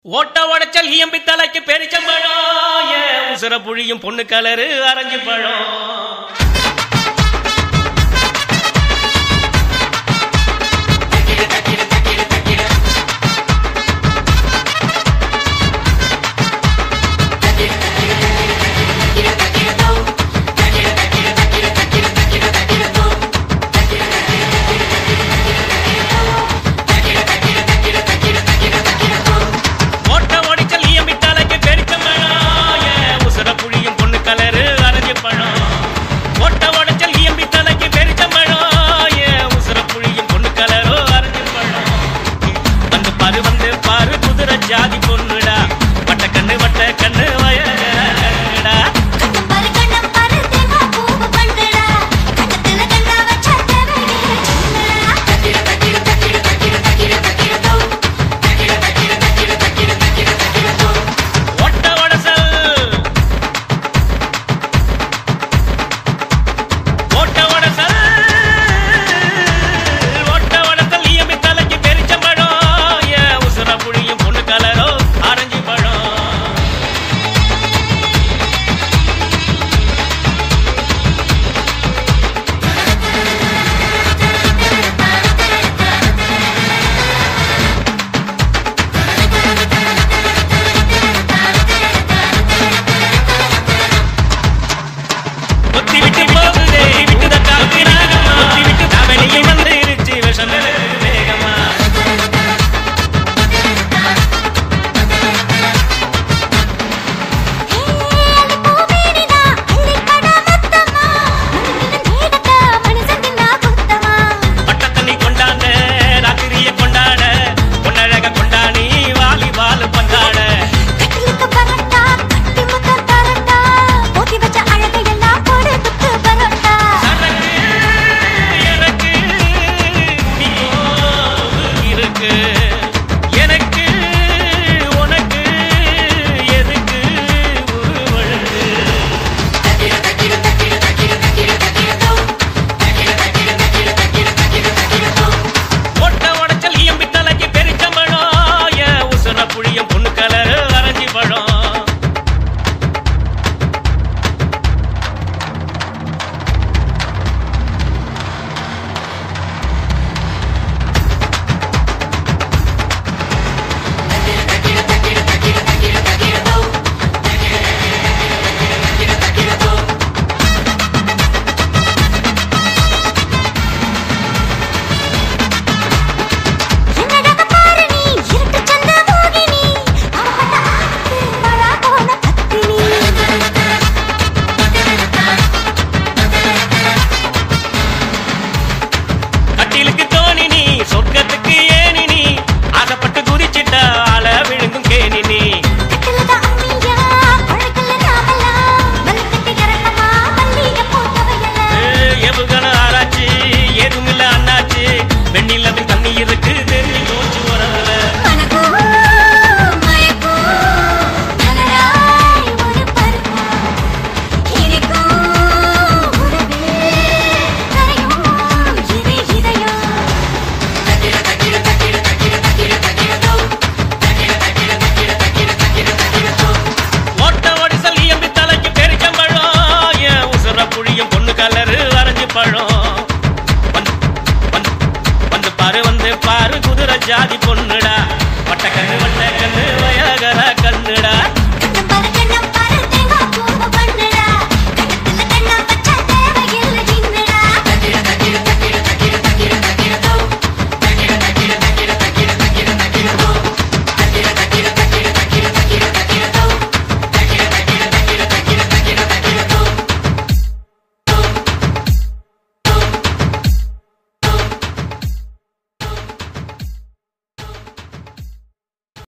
ஓட்ட உடைச்சல் இயம்பி தலைக்கு பெரிச்சம்பழம் உசுர புழியும் பொண்ணு கலரு அரைஞ்சு பழம் ஜாதி பொண்ணுடா வட்ட கண்ணு வயடா கண்ணம் பாரு தேவா பூவு பண்டடா கட்டத்துல கண்ணா வச்ச தேவனே தக்கிர தோ ஓட்ட உடசல் இயம்பி தலைக்கு பெரிச்சம்பழம் உசுர புழியும் பொண்ணு கலரோ ஆரஞ்சு பழம் ஒத்தி விட்டு போகுதே விட்டு தக்காப்பினாகமா ஒத்தி விட்டு தாவணியில் வந்து இருச்சு விஷம் வேகமா பட்டத்தண்ணி கொண்டாண்ட ராத்திரிய கொண்டாட பொன்னழக கொண்டாடி வாலிபால் பந்தாட எனக்கு இருக்கு